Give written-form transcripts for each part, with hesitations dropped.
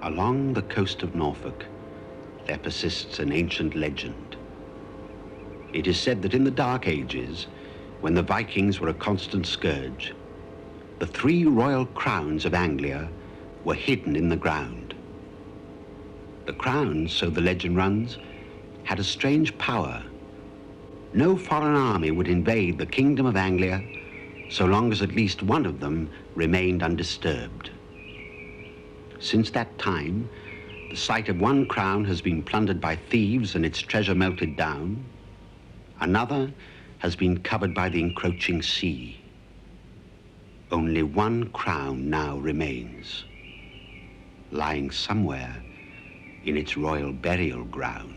Along the coast of Norfolk, there persists an ancient legend. It is said that in the Dark Ages, when the Vikings were a constant scourge, the 3 royal crowns of Anglia were hidden in the ground. The crowns, so the legend runs, had a strange power. No foreign army would invade the kingdom of Anglia so long as at least one of them remained undisturbed. Since that time, the site of one crown has been plundered by thieves and its treasure melted down. Another has been covered by the encroaching sea. Only one crown now remains, lying somewhere in its royal burial ground.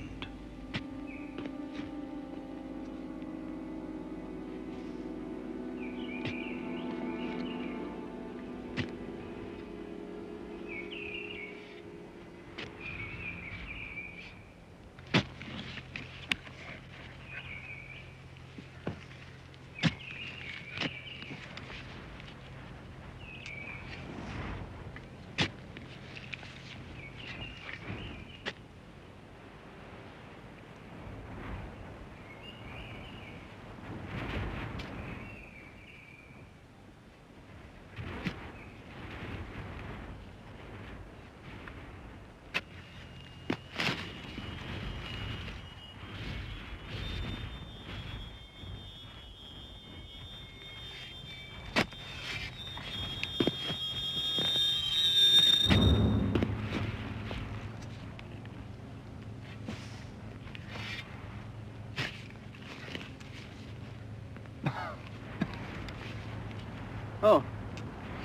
Oh,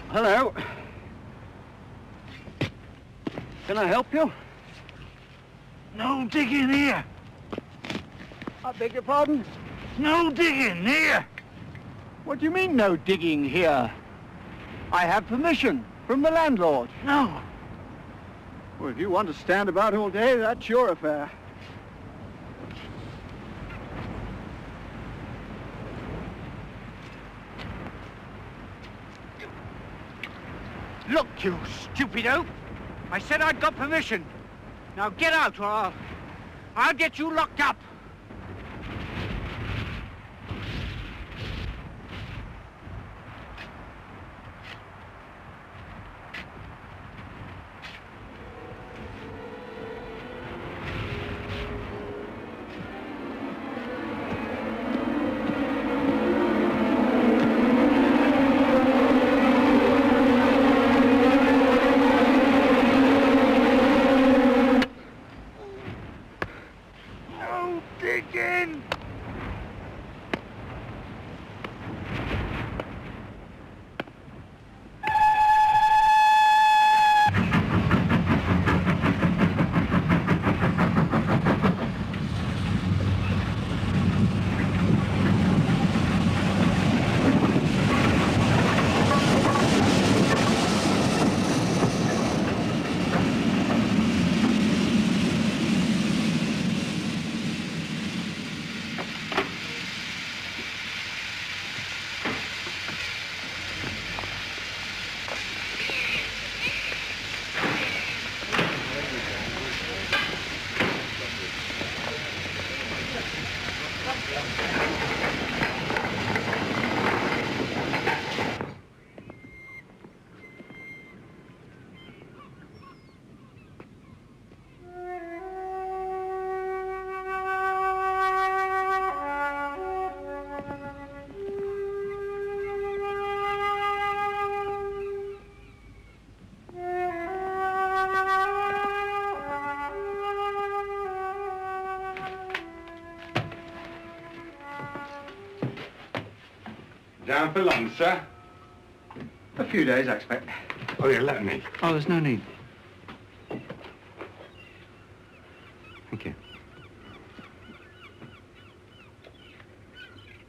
hello. Can I help you? No digging here. I beg your pardon? No digging here. What do you mean, no digging here? I have permission from the landlord. No. Well, if you want to stand about all day, that's your affair. Look, you stupid oaf. I said I'd got permission. Now get out or I'll get you locked up. Down for long, sir? A few days, I expect. Oh, yeah, let me. Oh, there's no need. Thank you.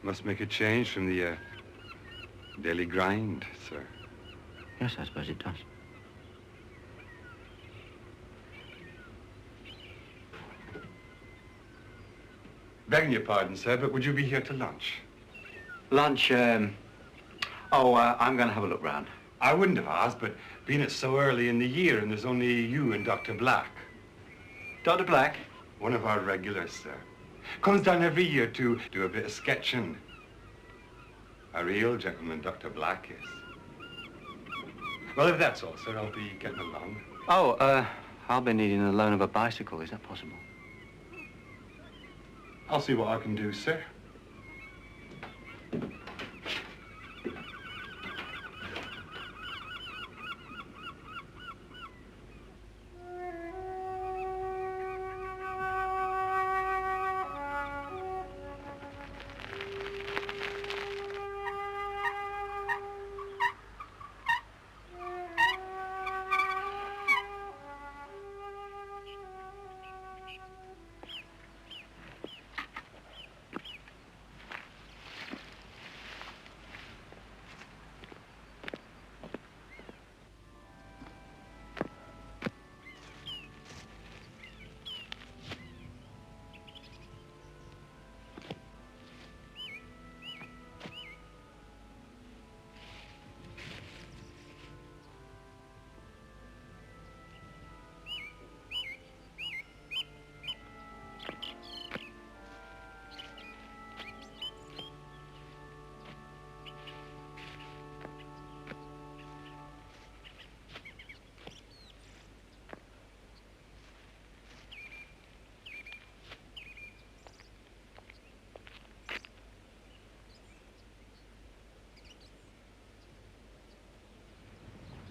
Must make a change from the daily grind, sir. Yes, I suppose it does. Begging your pardon, sir, but would you be here to lunch? Lunch, I'm going to have a look round. I wouldn't have asked, but being it's so early in the year and there's only you and Dr. Black. Dr. Black? One of our regulars, sir. Comes down every year to do a bit of sketching. A real gentleman, Dr. Black is. Well, if that's all, sir, I'll be getting along. Oh, I'll be needing the loan of a bicycle. Is that possible? I'll see what I can do, sir.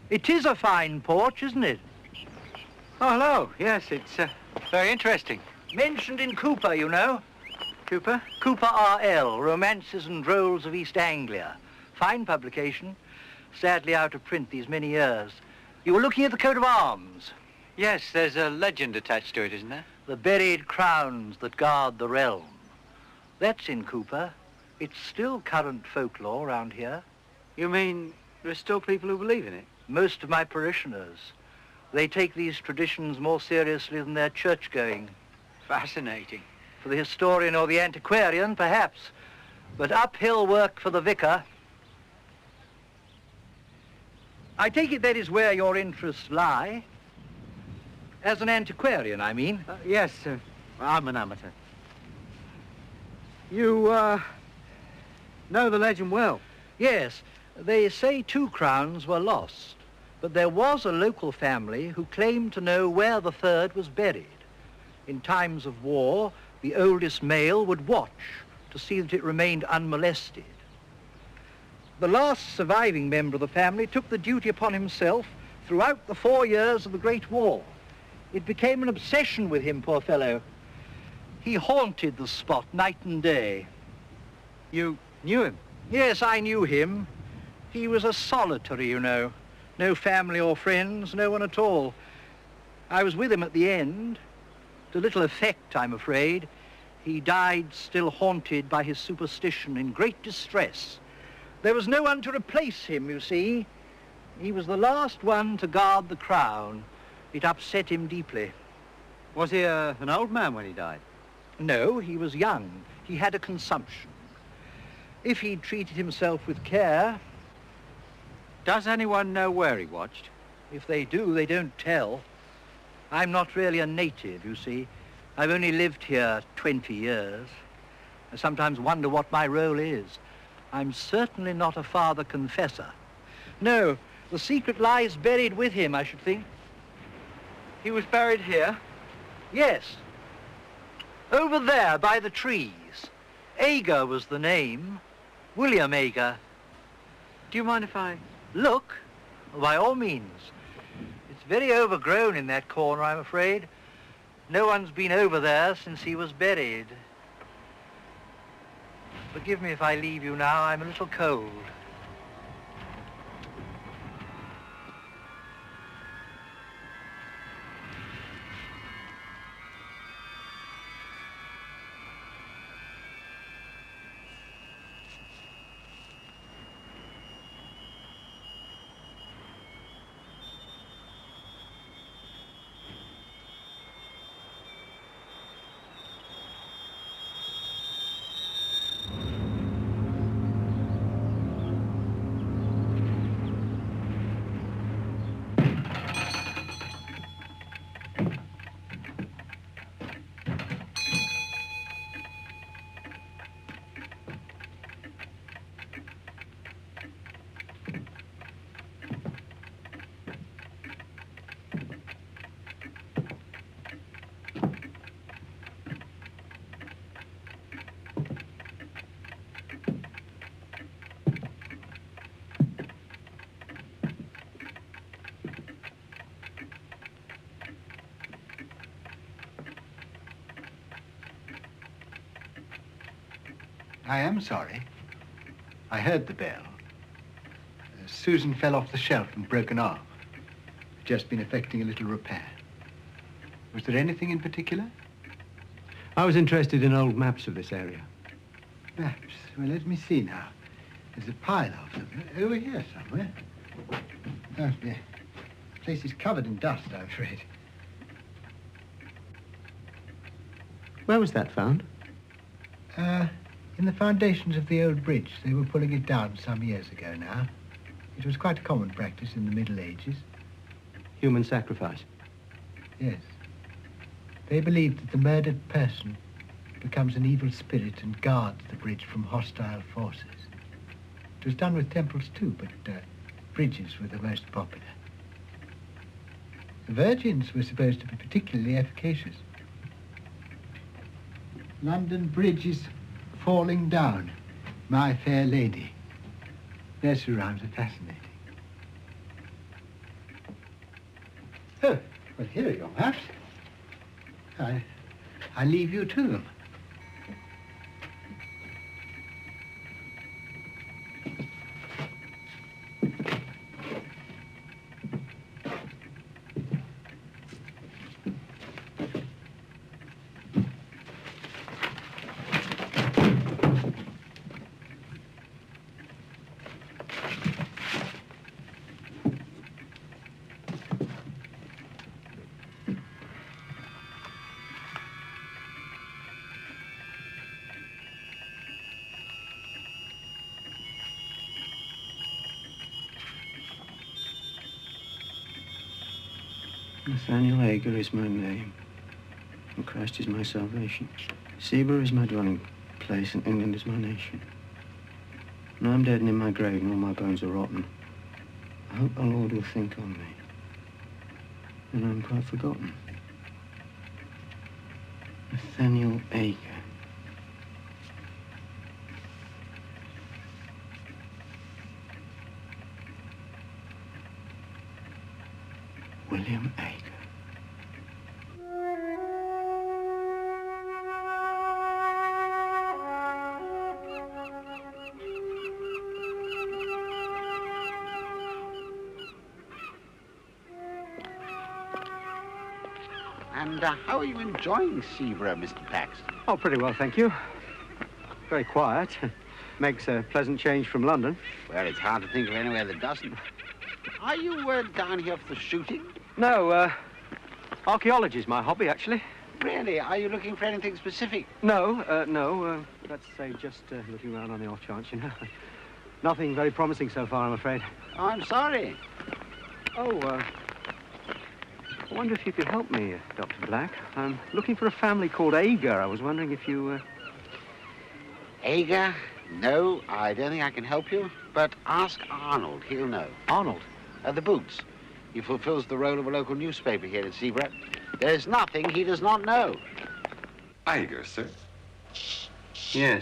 It is a fine porch, isn't it? Oh, hello. Yes, it's very interesting. Mentioned in Cooper, you know. Cooper? Cooper R.L., Romances and Drolls of East Anglia. Fine publication. Sadly out of print these many years. You were looking at the coat of arms. Yes, there's a legend attached to it, isn't there? The buried crowns that guard the realm. That's in Cooper. It's still current folklore around here. You mean there are still people who believe in it? Most of my parishioners. They take these traditions more seriously than their church-going. Fascinating. For the historian or the antiquarian, perhaps. But uphill work for the vicar. I take it that is where your interests lie. As an antiquarian, I mean. Yes, sir. I'm an amateur. You, know the legend well? Yes. They say 2 crowns were lost. But there was a local family who claimed to know where the 3rd was buried. In times of war, the oldest male would watch to see that it remained unmolested. The last surviving member of the family took the duty upon himself throughout the 4 years of the Great War. It became an obsession with him, poor fellow. He haunted the spot night and day. You knew him? Yes, I knew him. He was a solitary, you know. No family or friends, no one at all. I was with him at the end. To little effect, I'm afraid. He died still haunted by his superstition, in great distress. There was no one to replace him, you see. He was the last one to guard the crown. It upset him deeply. Was he an old man when he died? No, he was young. He had a consumption. If he'd treated himself with care... Does anyone know where he watched? If they do, they don't tell. I'm not really a native, you see. I've only lived here 20 years. I sometimes wonder what my role is. I'm certainly not a father confessor. No, the secret lies buried with him, I should think. He was buried here? Yes. Over there, by the trees. Ager was the name. William Ager. Do you mind if I... Look, by all means. It's very overgrown in that corner, I'm afraid. No one's been over there since he was buried. Forgive me if I leave you now. I'm a little cold. I am sorry. I heard the bell. Susan fell off the shelf and broke an arm. Just been effecting a little repair. Was there anything in particular? I was interested in old maps of this area. Maps? Well, let me see now. There's a pile of them. Over here somewhere. Oh, dear. The place is covered in dust, I'm afraid. Where was that found? In the foundations of the old bridge. They were pulling it down some years ago now. It was quite a common practice in the Middle Ages. Human sacrifice? Yes. They believed that the murdered person becomes an evil spirit and guards the bridge from hostile forces. It was done with temples too, but bridges were the most popular. The virgins were supposed to be particularly efficacious. London Bridge is falling down, my fair lady. Nursery rhymes are fascinating. Oh, well, here are your maps. I leave you to them. Nathaniel Ager is my name, and Christ is my salvation. Seabury is my dwelling place, and England is my nation. Now I'm dead and in my grave, and all my bones are rotten. I hope the Lord will think on me, and I'm quite forgotten. Nathaniel Ager. William Ager. And how are you enjoying Seabury, Mr. Paxton? Oh, pretty well, thank you. Very quiet. Makes a pleasant change from London. Well, it's hard to think of anywhere that doesn't. Are you down here for the shooting? No, archaeology is my hobby, actually. Really? Are you looking for anything specific? No. Let's say just looking around on the off chance, you know. Nothing very promising so far, I'm afraid. Oh, I'm sorry. Oh, I wonder if you could help me, Dr. Black. I'm looking for a family called Ager. I was wondering if you, Ager? No, I don't think I can help you. But ask Arnold. He'll know. Arnold? The Boots. He fulfills the role of a local newspaper here at Seabury. There's nothing he does not know. Ager, sir? Yes.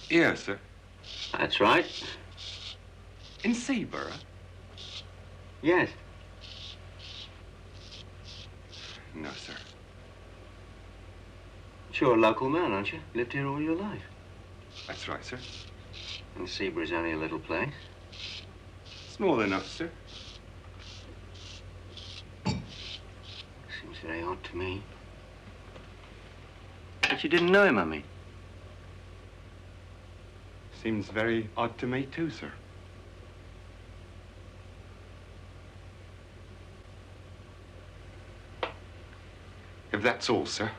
Yes, sir. That's right. In Seabury? Yes. No, sir. You're a local man, aren't you? Lived here all your life. That's right, sir. And Seabury's only a little place. Small enough, sir. Seems very odd to me. But you didn't know him, I mean. Seems very odd to me, too, sir. If that's all, sir.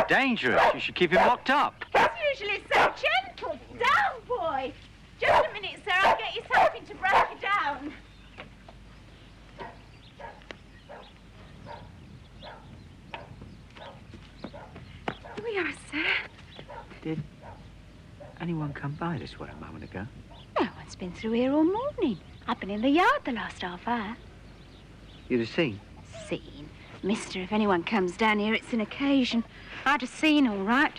dangerous. You should keep him locked up. He's usually so gentle. Down, boy. Just a minute, sir. I'll get you something to break you down. Here we are, sir. Did anyone come by this way a moment ago? No one's been through here all morning. I've been in the yard the last half hour. You'd have seen. Seen? Mister, if anyone comes down here, it's an occasion. I'd have seen, all right.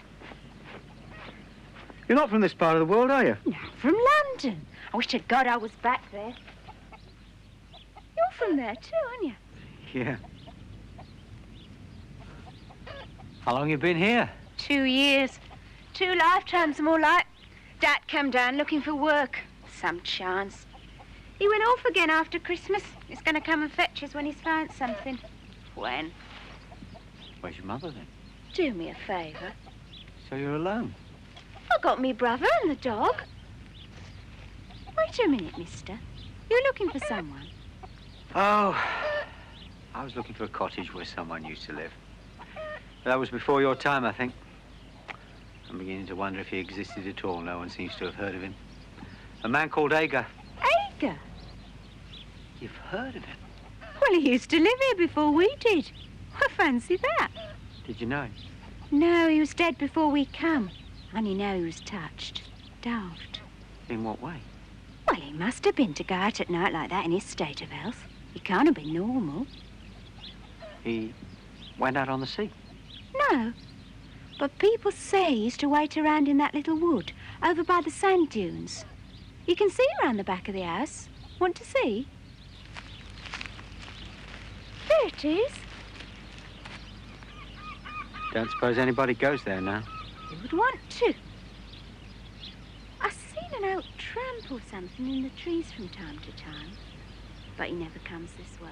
You're not from this part of the world, are you? No, from London. I wish to God I was back there. You're from there too, aren't you? Yeah. How long you been here? 2 years. 2 lifetimes, more like. Dad come down looking for work. Some chance. He went off again after Christmas. He's going to come and fetch us when he's found something. When? Where's your mother, then? Do me a favour. So you're alone? I got me brother and the dog. Wait a minute, mister. You're looking for someone? Oh, I was looking for a cottage where someone used to live. That was before your time, I think. I'm beginning to wonder if he existed at all. No one seems to have heard of him. A man called Ager. Ager? You've heard of him? Well, he used to live here before we did. I fancy that. Did you know him? No, he was dead before we come. Only now he was touched. Daft. In what way? Well, he must have been to go out at night like that in his state of health. He can't have been normal. He went out on the sea? No. But people say he used to wait around in that little wood over by the sand dunes. You can see round the back of the house. Want to see? There it is. Don't suppose anybody goes there now? You would want to. I've seen an old tramp or something in the trees from time to time. But he never comes this way.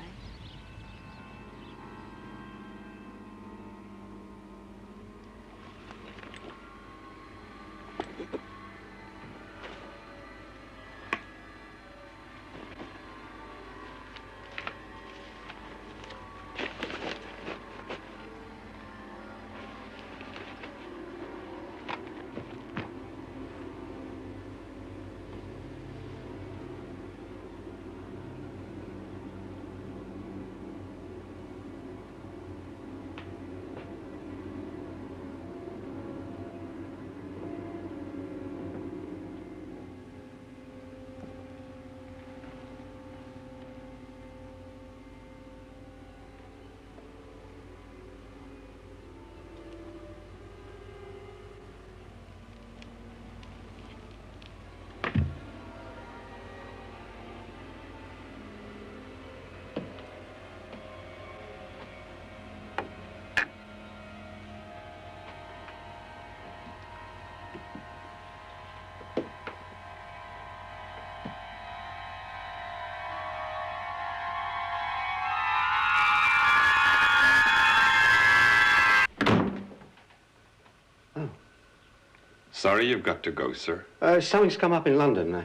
Sorry you've got to go, sir. Something's come up in London.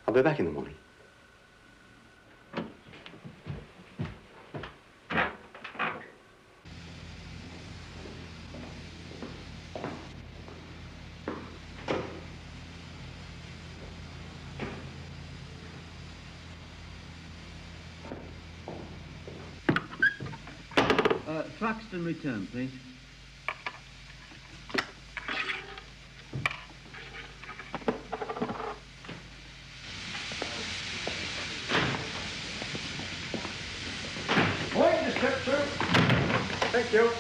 I'll be back in the morning. Paxton return, please. Thank you.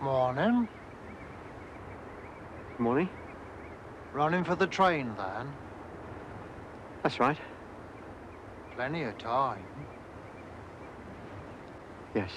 Morning. Morning. Running for the train, then? That's right. Plenty of time. Yes.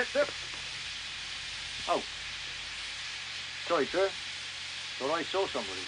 Step. Oh. Sorry, sir. Thought I saw somebody.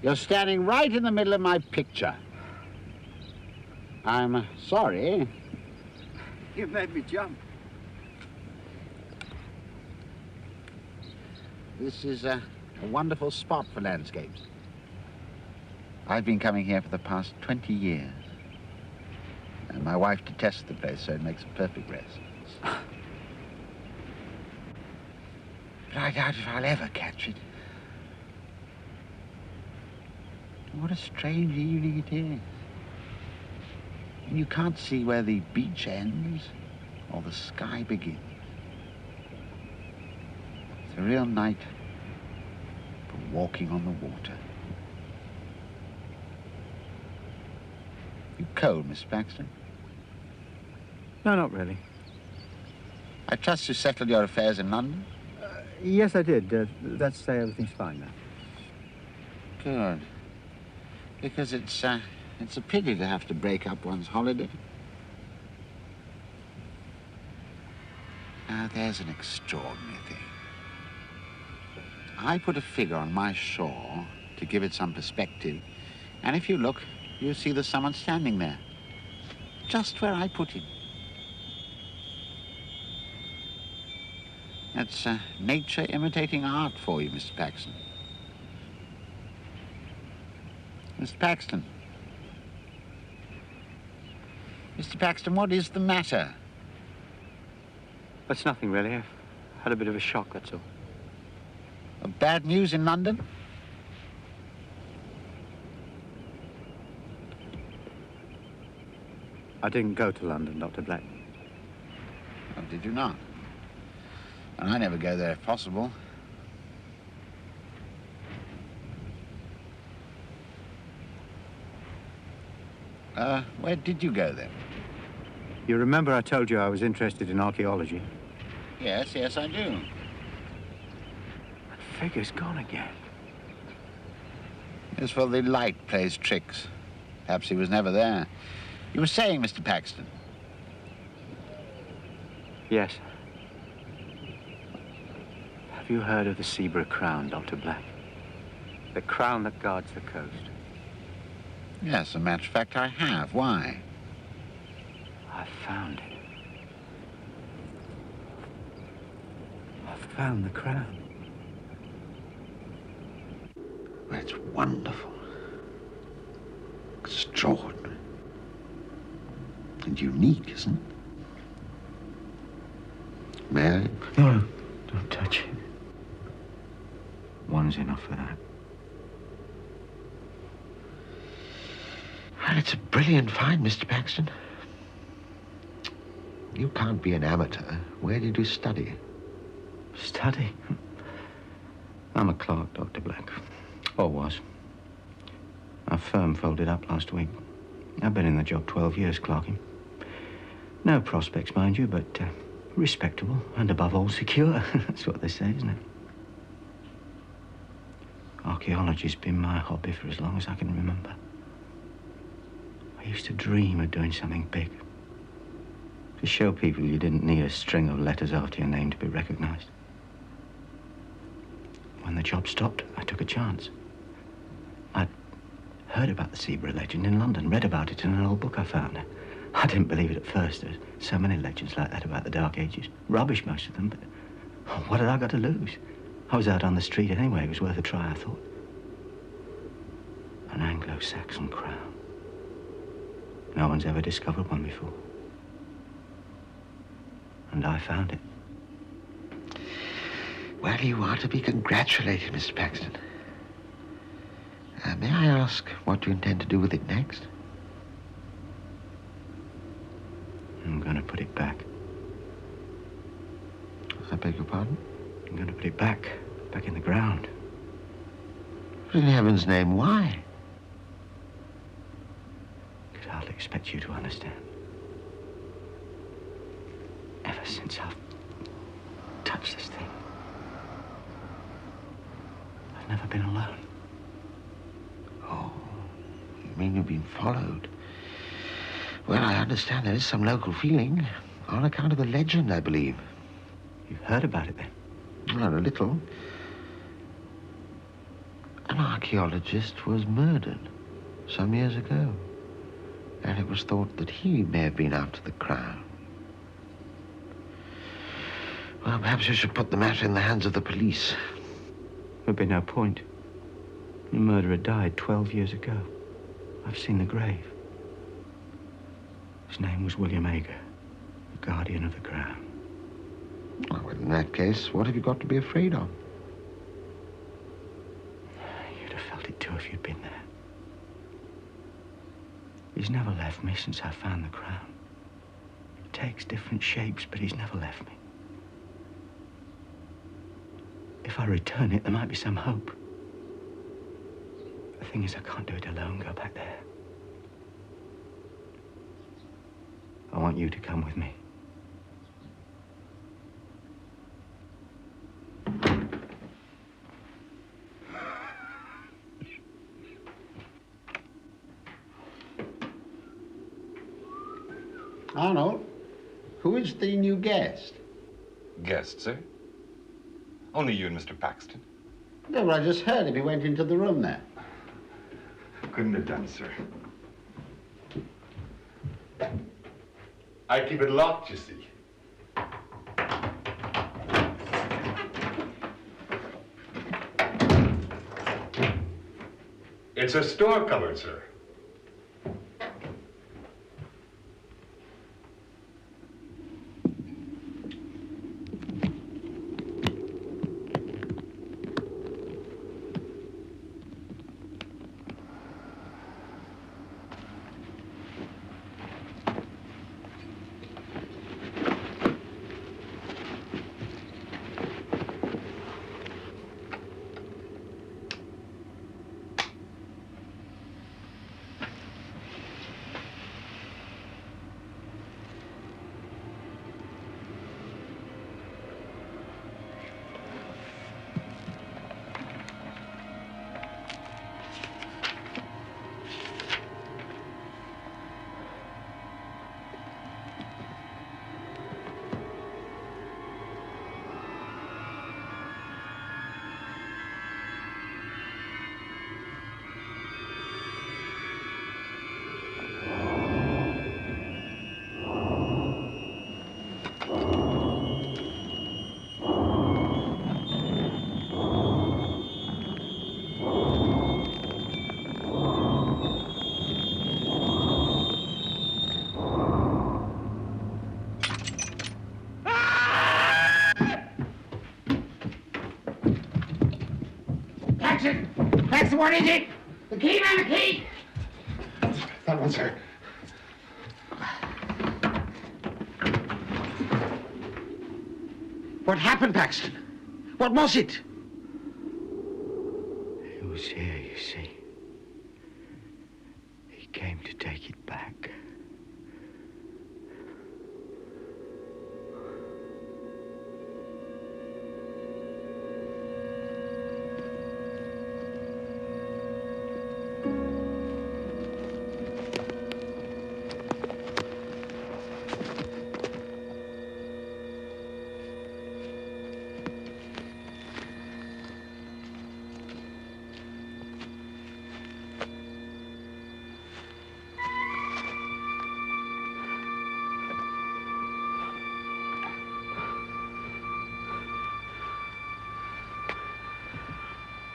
You're standing right in the middle of my picture. I'm sorry. You made me jump. This is a wonderful spot for landscapes. I've been coming here for the past 20 years. And my wife detests the place, so it makes a perfect rest. But I doubt if I'll ever catch it. What a strange evening it is. And you can't see where the beach ends or the sky begins. It's a real night for walking on the water. You cold, Miss Paxton? No, not really. I trust you settled your affairs in London? Yes, I did. Let's say everything's fine now. Good. Because it's a pity to have to break up one's holiday. Now, there's an extraordinary thing. I put a figure on my shore to give it some perspective, and if you look, you'll see there's someone standing there, just where I put him. That's nature imitating art for you, Mr. Paxton. Mr. Paxton. Mr. Paxton, what is the matter? That's nothing, really. I've had a bit of a shock, that's all. Bad news in London? I didn't go to London, Dr. Black. Oh, did you not? And I never go there if possible. Where did you go then? You remember I told you I was interested in archaeology? Yes, I do. That figure's gone again. Yes, well, the light plays tricks. Perhaps he was never there. You were saying, Mr. Paxton. Yes. Have you heard of the zebra crown, Dr. Black? The crown that guards the coast. Yes, as a matter of fact, I have. Why? I found it. I found the crown. That's wonderful. Extraordinary. And unique, isn't it? May I? No, don't touch it. One's enough for that. Well, it's a brilliant find, Mr. Paxton. You can't be an amateur. Where did you study? Study? I'm a clerk, Dr. Black. Or was. Our firm folded up last week. I've been in the job 12 years clerking. No prospects, mind you, but respectable and above all secure. That's what they say, isn't it? Archaeology's been my hobby for as long as I can remember. I used to dream of doing something big. To show people you didn't need a string of letters after your name to be recognized. When the job stopped, I took a chance. I'd heard about the zebra legend in London, read about it in an old book I found. I didn't believe it at first. There's so many legends like that about the Dark Ages. Rubbish, most of them, but what had I got to lose? I was out on the street anyway. It was worth a try, I thought. An Anglo-Saxon crown. No one's ever discovered one before. And I found it. Well, you are to be congratulated, Mr. Paxton. May I ask what you intend to do with it next? I'm going to put it back. I beg your pardon? I'm going to put it back in the ground. But in heaven's name, why? Could hardly expect you to understand. Ever since I've touched this thing, I've never been alone. Oh, you mean you've been followed? Well, I understand there is some local feeling on account of the legend, I believe. You've heard about it, then? Well, a little. An archaeologist was murdered some years ago, and it was thought that he may have been after the crown. Well, perhaps you should put the matter in the hands of the police. There'd be no point. The murderer died 12 years ago. I've seen the grave. His name was William Ager, the guardian of the crown. Well, in that case, what have you got to be afraid of? You'd have felt it too if you'd been there. He's never left me since I found the crown. It takes different shapes, but he's never left me. If I return it, there might be some hope. The thing is, I can't do it alone, go back there. I want you to come with me. Arnold, who is the new guest? Guest, sir? Only you and Mr. Paxton. No, well, I just heard him. He went into the room there. Couldn't have done, sir. I keep it locked, you see. It's a store cupboard, sir. What is it? The key, man, the key! That one, sir. What happened, Paxton? What was it? It was here, you see. He came to take it back.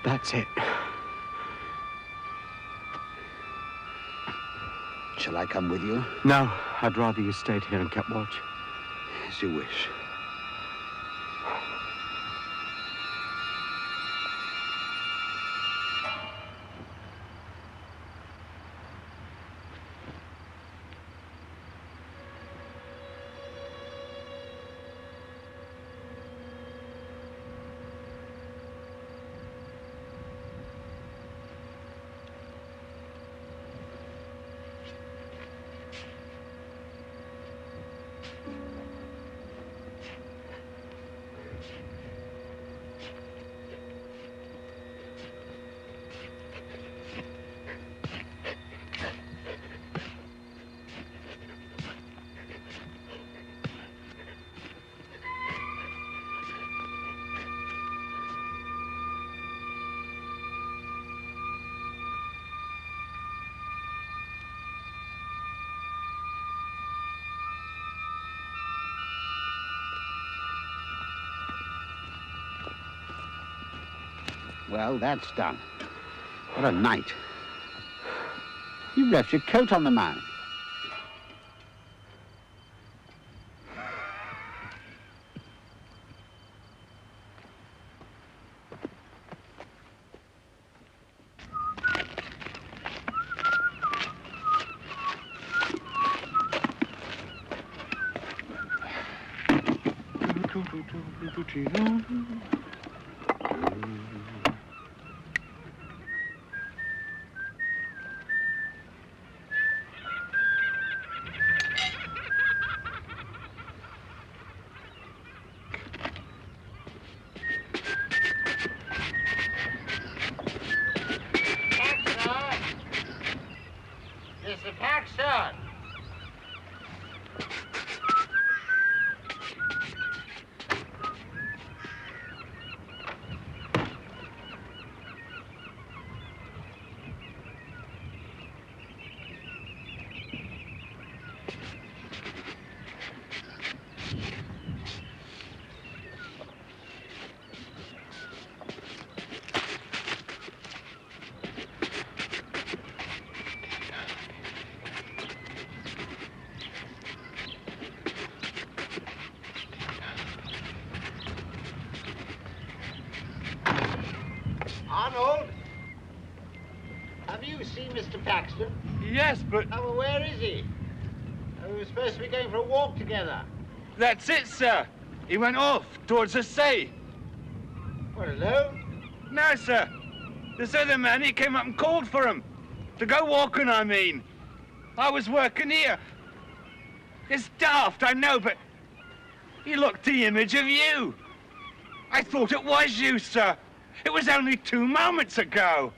That's it. Shall I come with you? No, I'd rather you stayed here and kept watch. As you wish. Well, that's done. What a night. You've left your coat on the mound. Mr. Paxton! Arnold? Have you seen Mr. Paxton? Yes, but... Oh, well, where is he? We were supposed to be going for a walk together. That's it, sir. He went off towards the sea. What, alone? No, sir. This other man, he came up and called for him. To go walking, I mean. I was working here. It's daft, I know, but he looked the image of you. I thought it was you, sir. It was only 2 moments ago.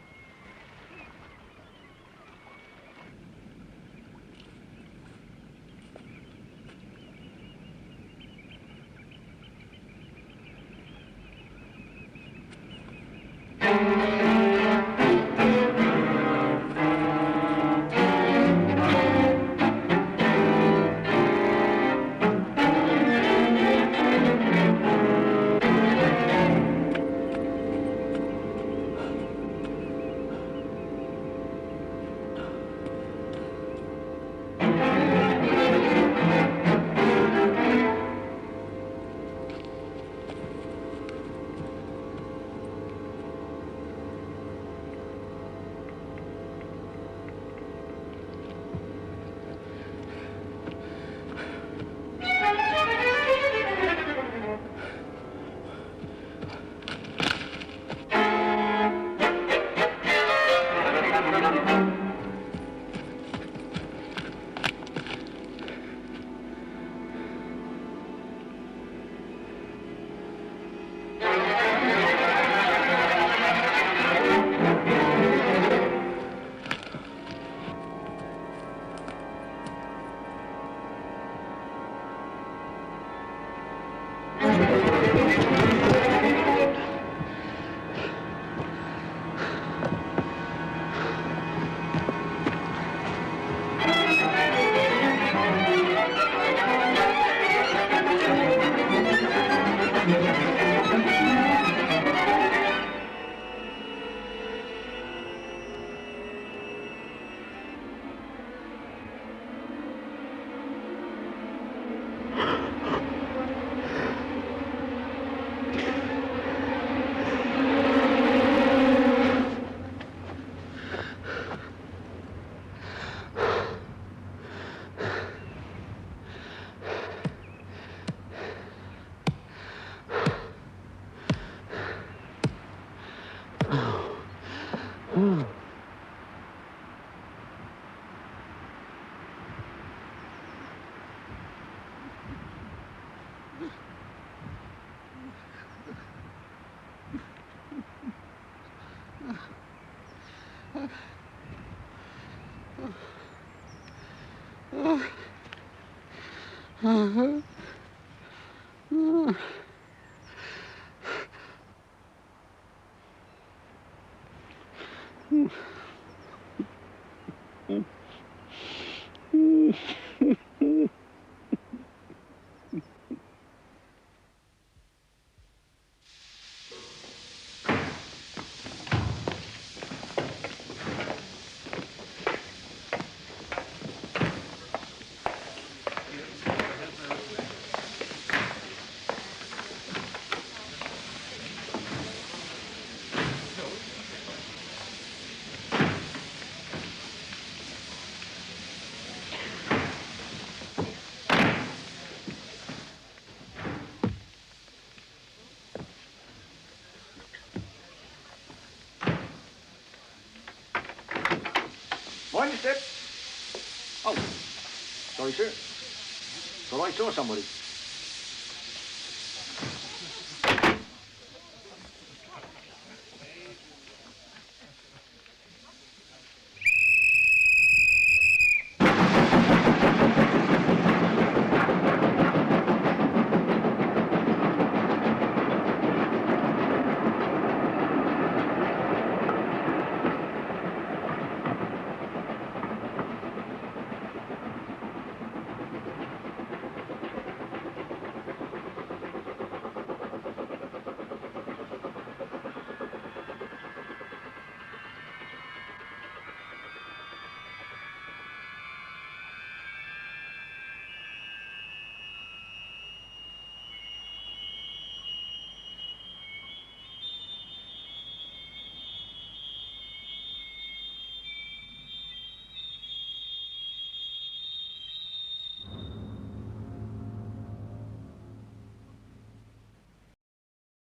Mind your step. Oh, sorry, sir. Thought I saw somebody.